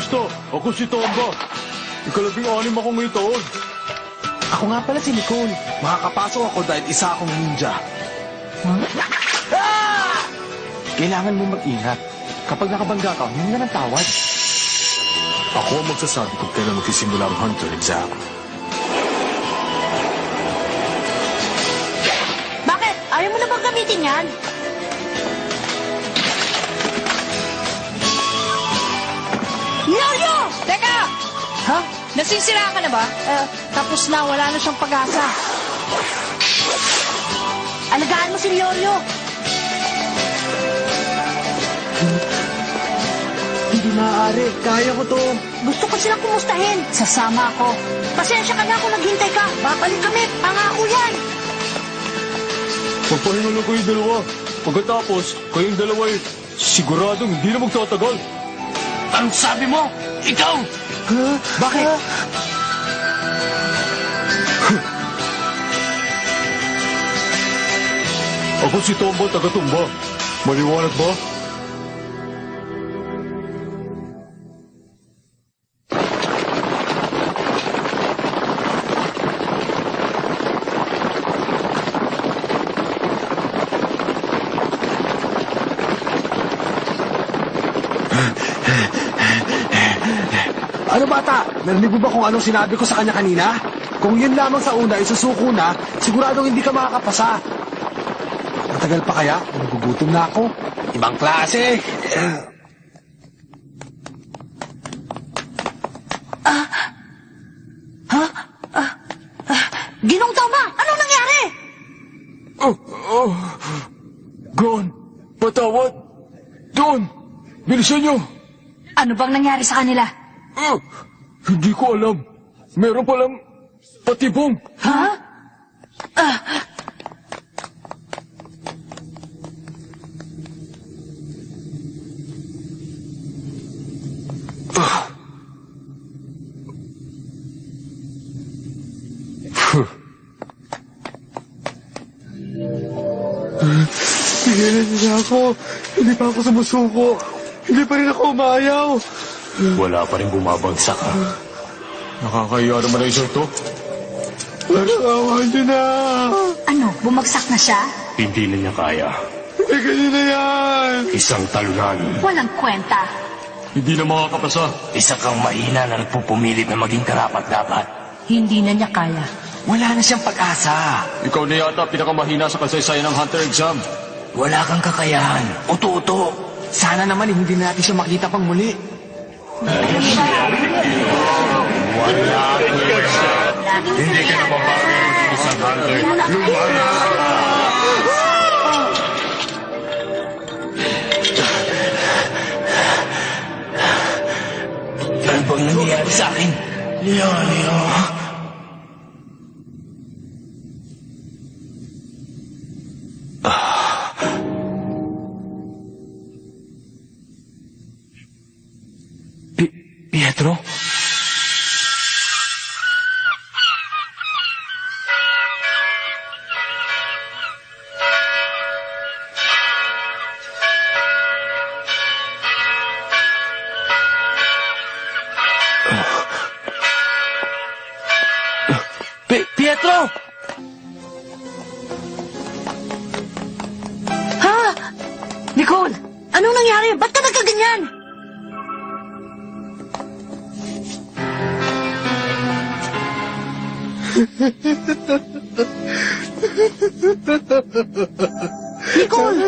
Kamusta? Ako si Tomba. Ikalabing-anim ako ngayong taon. Ako nga pala si Nicole. Makakapasok ako dahil isa akong ninja. Kailangan mo mag-ingat. Kapag nakabangga ka, huwag na ng tawad. Ako ang magsasabi kung kailan magsisimula ang hunter exam. Bakit? Ayaw mo na bang gamitin yan? Yoyo! Teka! Ha? Nasisira ka na ba? Tapos na, wala na siyang pag-asa. Alagaan mo si Yoyo. Hindi maaari. Kaya ko to. Gusto ko silang kumustahin. Sasama ako. Pasensya ka na kung naghintay ka. Babalik kami. Pangako yan. Magpahinga lang kayong dalawa. Pagkatapos, kayong dalawa ay siguradong hindi na magtatagal. Anong sabi mo? Ikaw! Bakit? Ako si Tomba, taga-tumba. Maliwanag ba? Ano bata? Narinig mo ba kung anong sinabi ko sa kanya kanina? Kung yun lamang sa una, isusuko na, siguradong hindi ka makakapasa. Matagal pa kaya? Nagugutom na ako. Ibang klase. Ginong Toma, anong nangyari? Gon, patawad. Don, bilisan niyo. Ano bang nangyari sa kanila? Hindi ko alam. Meron palang patibong. Ha? Pigilan niyo na ako. Hindi pa ako sumusuko. Hindi pa rin ako umayaw. Wala pa rin bumabagsak. Nakakahiya naman na isang to. Nakawan niyo na. Ano, bumagsak na siya? Hindi na niya kaya. Hindi ganyan na yan. Isang talunan. Walang kwenta. Hindi na makakapasa. Isa kang mahina na nagpupumilit na maging karapat-dapat. Hindi na niya kaya. Wala na siyang pag-asa. Ikaw na yata pinakamahina sa kasaysayan ng hunter exam. Wala kang kakayahan. Uto-uto. Sana naman hindi na natin siya makita pang muli. Hindi ka na mabago ng isang hunter. Ano bang nangyayari sa akin? Leo. Pietro? Pietro! Ha? Nicole, anong nangyari? Ba't ka nagkaganyan? Nicole!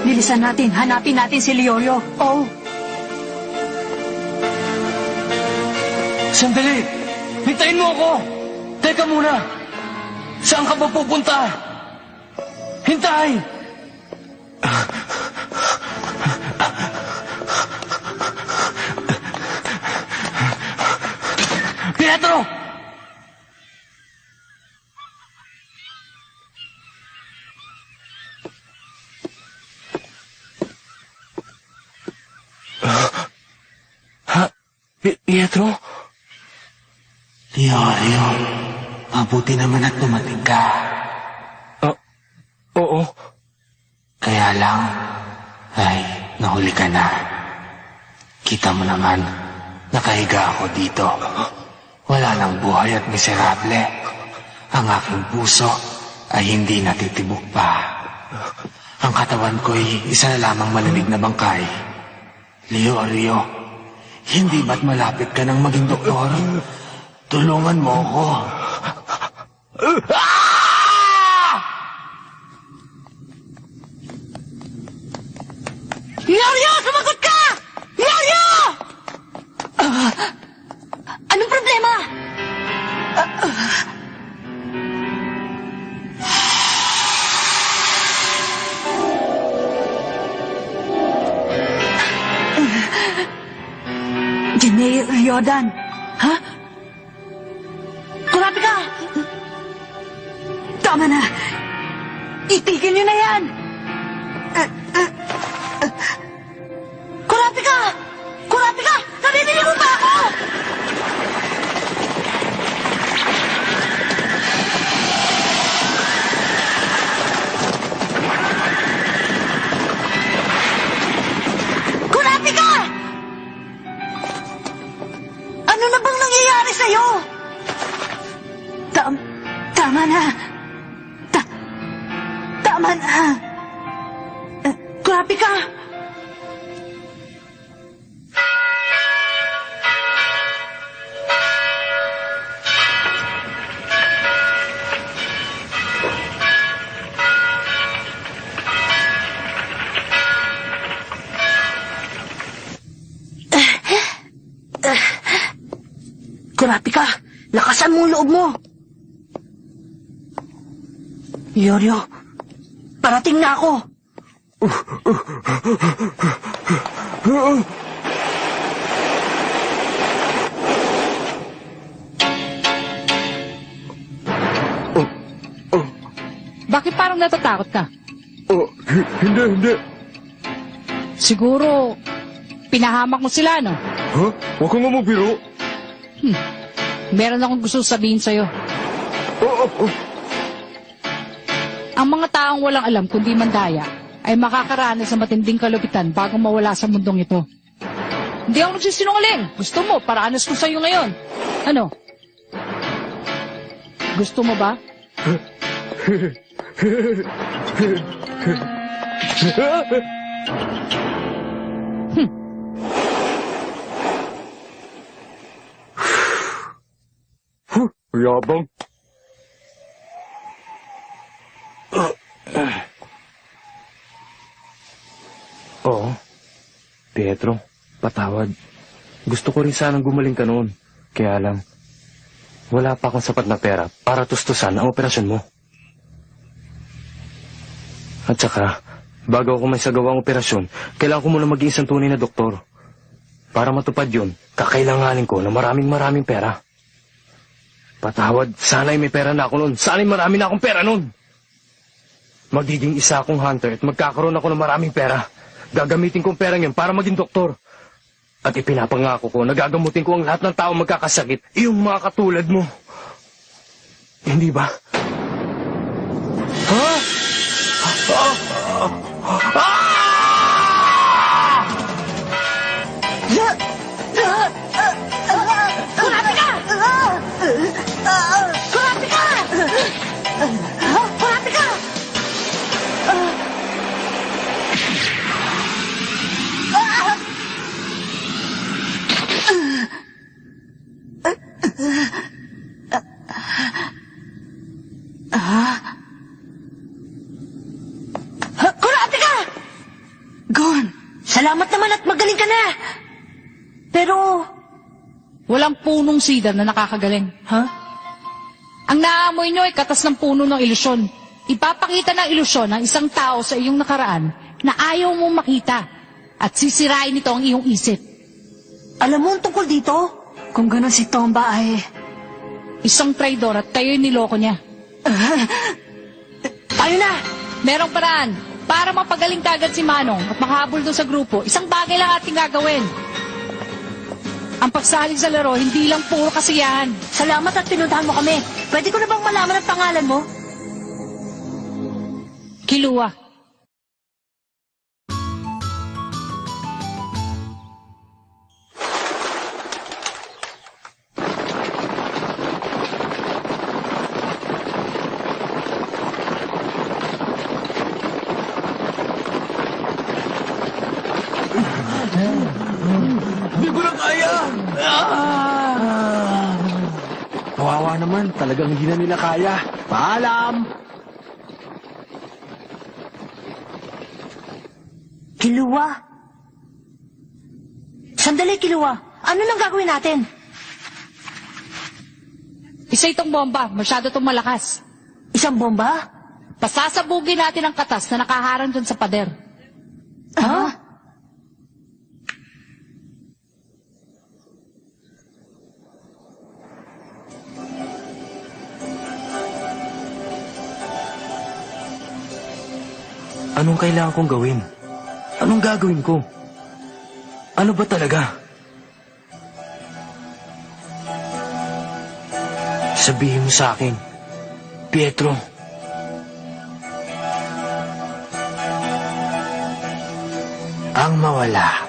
Bilisan natin, hanapin natin si Leorio. Oh, Sandali! Hintayin mo ako! Teka muna! Saan ka ba pupunta? Hintay! Pietro! Pietro? Mario, mabuti naman at dumating ka. Oo. Kaya lang, ay, nahuli ka na. Kita mo naman, nakahiga ako dito. Wala nang buhay at miserable. Ang aking puso ay hindi natitibok pa. Ang katawan ko'y isa na lamang malamig na bangkay. Rio, hindi ba't malapit ka nang maging doktor? Tulungan mo ako. Yoyo! Sumagot ka! Yoyo! Anong problema? Jenny Riodan. Ha? Kurapika! Tama na. Itigil niyo na yan. Kurapika! Kurapika! Nabibili mo pa ako! Kurapika! Ano na bang nangyayari sa'yo? Tama na. Tama na. Kurapika! Kurapika, lakasan mo ang loob mo. Yoryo, parating na ako. Bakit parang natatakot ka? Hindi. Siguro, pinahamak mo sila, no? Ha? Huwag kang umubiro. Meron akong gusto sabihin sa'yo. Ang mga taong walang alam kundi mandaya ay makakaranas ng matinding kalupitan bago mawala sa mundong ito. Hindi ako nagsisinungaling. Gusto mo, paraanas ko sa'yo ngayon. Ano? Gusto mo ba? Yabang. Oo. Pietro, patawad. Gusto ko rin sanang gumaling ka noon. Kaya lang, wala pa akong sapat na pera para tustusan ang operasyon mo. At saka, bago ako may sagawang operasyon, kailangan ko muna maging isang tunay na doktor. Para matupad yun, kakailanganin ko na maraming pera. Patawad, sana'y may pera na ako noon. Sana'y marami na akong pera noon. Magiging isa akong hunter at magkakaroon ako ng maraming pera. Gagamitin kong perang yun para maging doktor. At ipinapangako ko na gagamutin ko ang lahat ng tao magkakasakit, yung mga katulad mo. Hindi ba? Ha? Kurapika! Kurapika! Kurapika! Kurapika! Gon, Salamat naman at magaling ka na. Pero, Walang punong cedar na nakakagaling. ha? Ang naamoy nyo ay katas ng puno ng ilusyon. Ipapakita ng ilusyon ng isang tao sa iyong nakaraan na ayaw mong makita at sisirain nito ang iyong isip. Alam mo ang tungkol dito? kung gano'n si Tomba ay... Isang traidor at kayo'y niloko niya. Tayo na! Merong paraan para mapagaling kagad si Manong at makahabol doon sa grupo. Isang bagay lang ating gagawin. Ang pagsali sa laro, hindi lang puro kasiyahan. Salamat at pinuntahan mo kami. Pwede ko na bang malaman ang pangalan mo? Kilua. Hindi ko na kaya! Kawawa naman, talagang hindi na nila kaya. Paalam! Kilua. Sandali, Kilua. Ano nang gagawin natin? Isa itong bomba, masyado itong malakas. Isang bomba? Pasasabugin natin ang katas na nakaharang dyan sa pader. Ha? Anong kailangan kong gawin? Anong gagawin ko? Ano ba talaga? Sabihin mo sa akin, Pietro. Ang mawala.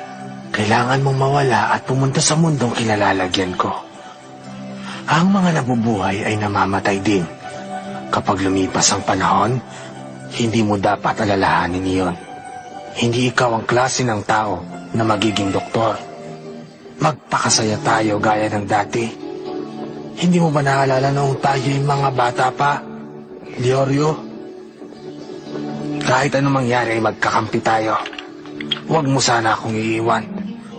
Kailangan mong mawala at pumunta sa mundong kinalalagyan ko. Ang mga nabubuhay ay namamatay din. Kapag lumipas ang panahon, hindi mo dapat alalahanin iyon. Hindi ikaw ang klase ng tao na magiging doktor. Magpakasaya tayo gaya ng dati. Hindi mo ba naalala noong tayo'y mga bata pa, Leorio? Kahit anong mangyari ay magkakampi tayo. Huwag mo sana akong iiwan.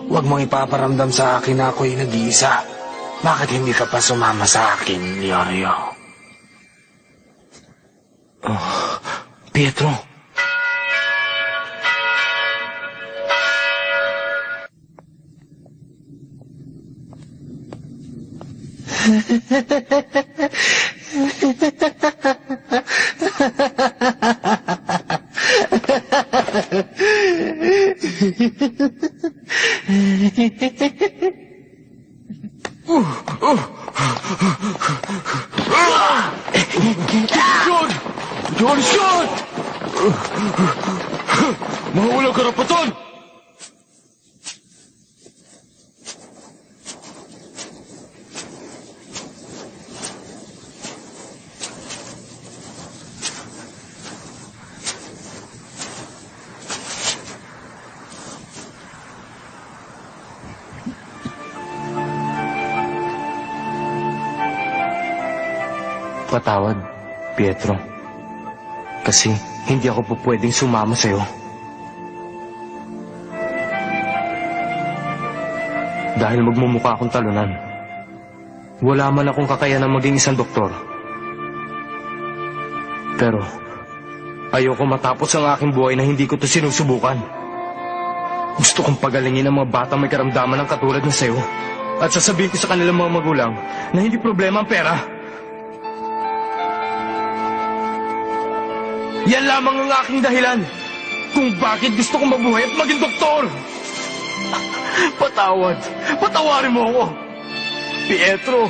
Huwag mong ipaparamdam sa akin na ako'y nag-iisa. Bakit hindi ka pa sumama sa akin, Leorio? Pietro. John! John, shot! Mga walang karapatan! Patawad, Pietro. Kasi hindi ako po pwedeng sumama sa'yo. Dahil magmumukha akong talunan. Wala man akong kakayanang maging isang doktor. Pero ayoko matapos ang aking buhay na hindi ko to sinusubukan. Gusto kong pagalingin ang mga batang may karamdaman ng katulad ng sa'yo. At sasabihin ko sa kanilang mga magulang na hindi problema ang pera. Yan lamang ang aking dahilan kung bakit gusto kong mabuhay at maging doktor. Patawad. Patawarin mo ako. Pietro.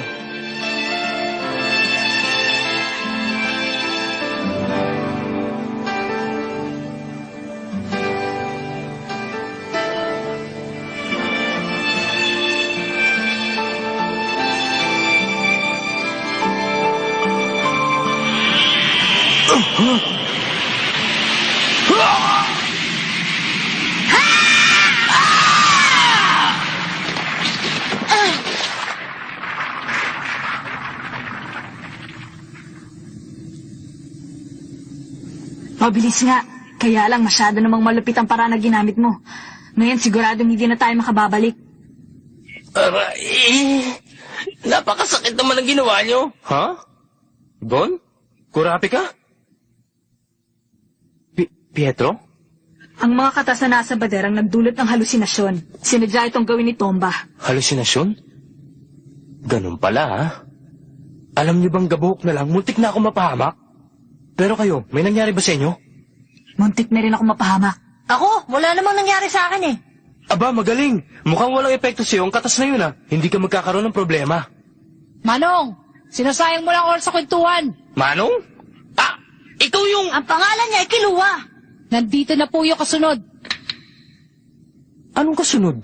Mabilis nga. Kaya lang masyado namang malupit ang paraan na ginamit mo. Ngayon siguradong hindi na tayo makababalik. Aray! Napakasakit naman ang ginawa niyo. Ha? Don? Kurapi ka? Pietro? Ang mga katas na nasa bader ang nagdulot ng halusinasyon. Sinadya itong gawin ni Tomba. Halusinasyon? Ganun pala, ha? Alam niyo bang gabuhok na lang, muntik na ako mapahamak? Pero kayo, may nangyari ba sa inyo? Muntik na rin ako mapahamak. Ako, wala namang nangyari sa akin eh. Aba, magaling. Mukhang walang epekto sa'yo ang katas na yun Hindi ka magkakaroon ng problema. Manong, sinasayang mo lang oras sa kwentuhan. Manong? Ikaw yung... Ang pangalan niya ay Kiluwa. Nandito na po yung kasunod. Anong kasunod?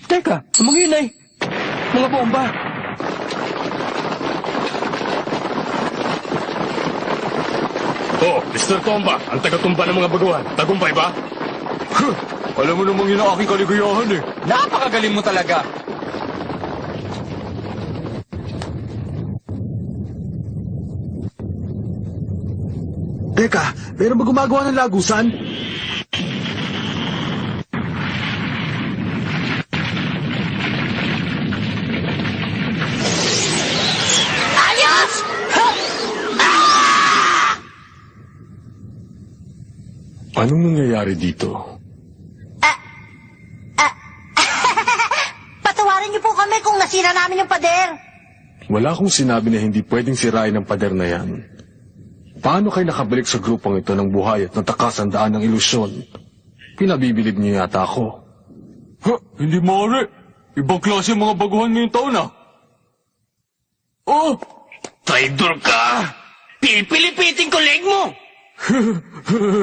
Teka, mga yun ay... Mga bomba. Oh, Mr. Tomba, ang taga-tumba ng mga baguhan. Tagumpay ba? Alam mo namang yun ang aking kaligayahan eh. Napakagaling mo talaga. Teka, meron ba gumagawa ng lagusan? Ayos! Anong nangyayari dito? Patawarin niyo po kami kung nasira namin yung pader. Wala akong sinabi na hindi pwedeng sirain ang pader na yan. Paano kayo nakabalik sa grupong ito ng buhay at natakasan daan ng ilusyon? Pinabibilib niyo yata ako. Hindi maaari. Ibang klase ang mga baguhan ngayong taon Oh! Traidor ka! Pipilipitin ko leg mo!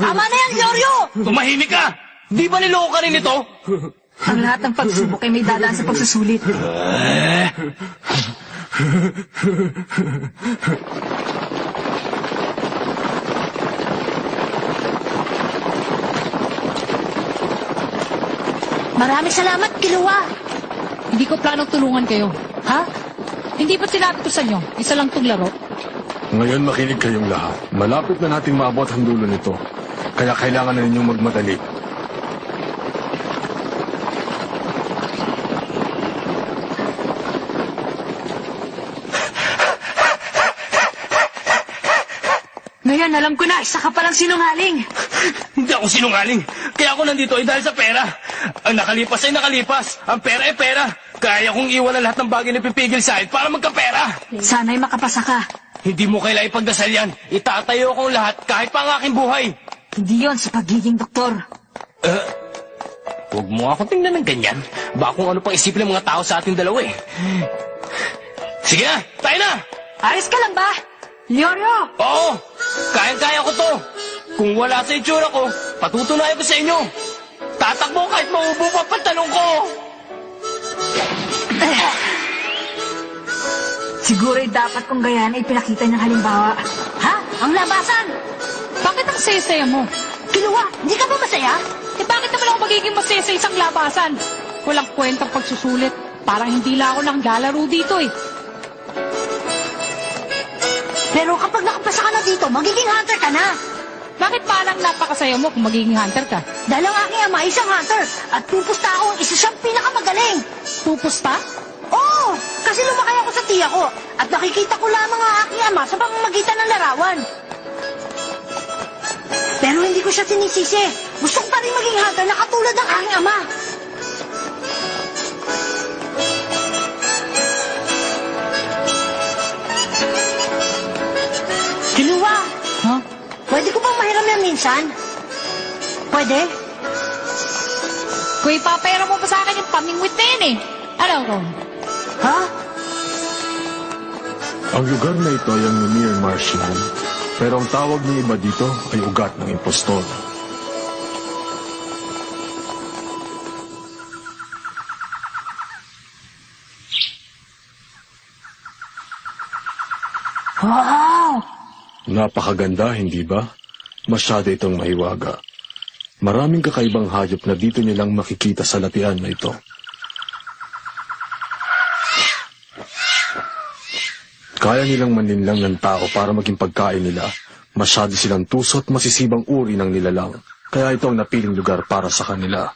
Tama na yan, Yoryo! Tumahimik ka! Di ba niloko ka rin ito? Ang lahat ng pagsubok ay may dadaan sa pagsusulit. Maraming salamat, Kiluwa. Hindi ko planong tulungan kayo. Ha? Hindi ba sinabi ko sa inyo, isa lang tong laro? Ngayon makinig kayong lahat. Malapit na nating maabot ang dulo nito. Kaya kailangan na ninyong magmadali. Ngayon, alam ko na, isa ka palang sinungaling. Hindi ako sinungaling. Kaya ako nandito ay dahil sa pera. Ang nakalipas ay nakalipas. Ang pera ay pera. Kaya kong iwan ang lahat ng bagay na pipigil sa akin para magkapera. Sana'y makapasa ka. Hindi mo kailangan ipagdasal yan. Itatayo akong lahat kahit pa ang aking buhay. Hindi yon sa pagiging doktor. Huwag mo akong tingnan ng ganyan. Baka kung ano pang isipin ng mga tao sa ating dalawa eh. Sige na, tayo na! Ayos ka lang ba? Leorio! Oo! Kayang-kaya ko to! Kung wala sa itsura ko, patutunayan ko sa inyo! Tatakbo kahit maubo pa pantalong ko! Siguro'y dapat kong gayaan ay pinakita niyang halimbawa. Ha? Ang labasan! Bakit ang saya-saya mo? Kiluwa, hindi ka ba masaya? Eh bakit naman ako magiging masaya sa isang labasan? Walang kwentang pagsusulit. Parang hindi lang ako nanglalaro dito eh. Pero kapag nakapasa ka na dito, magiging hunter ka na. Bakit parang napakasaya mo kung magiging hunter ka? Dahil ang aking ama ay isang hunter at pupusta akong isa siyang pinakamagaling. Pupusta? Oo, kasi lumakay ako sa tiya ko at nakikita ko lamang ang aking ama sa pamamagitan ng larawan. Pero hindi ko siya sinisisi. Gusto ko pa rin maging hunter na katulad ng aking ama. Kiluwa, Ha? pwede ko bang mahiram yan minsan? Pwede? Kung ipapayara mo pa sa akin yung pamingwit na yun eh. Ano ko? Ha? Ang lugar na ito ay ang Mimir Marshland. Pero ang tawag ng iba dito ay ugat ng impostor. Wow! Napakaganda, hindi ba? Masyado itong mahiwaga. Maraming kakaibang hayop na dito nilang makikita sa latian na ito. Kaya nilang maninlang ng tao para maging pagkain nila. Masyado silang tuso at masisibang uri ng nilalang. Kaya ito ang napiling lugar para sa kanila.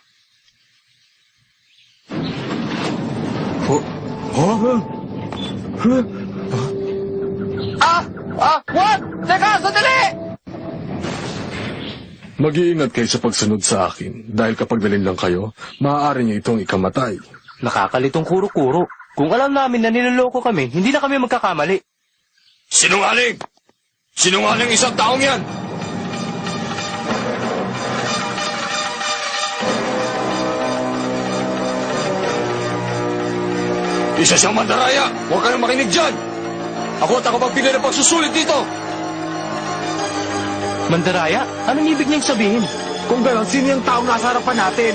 What? Teka, sandali! Mag-iingat kayo sa pagsunod sa akin. Dahil kapag dalin lang kayo, maaari niyo itong ikamatay. Nakakalitong kuro-kuro. Kung alam namin na niloloko kami, hindi na kami magkakamali. Sinungaling! Sinungaling isang taong yan! Isa siyang mandaraya! Huwag ka nang makinig dyan! Ako at ako magbigay ng pagsusulit dito! Mandaraya? Anong ibig niyang sabihin? Kung gano'n, sino yung taong nasa harapan natin?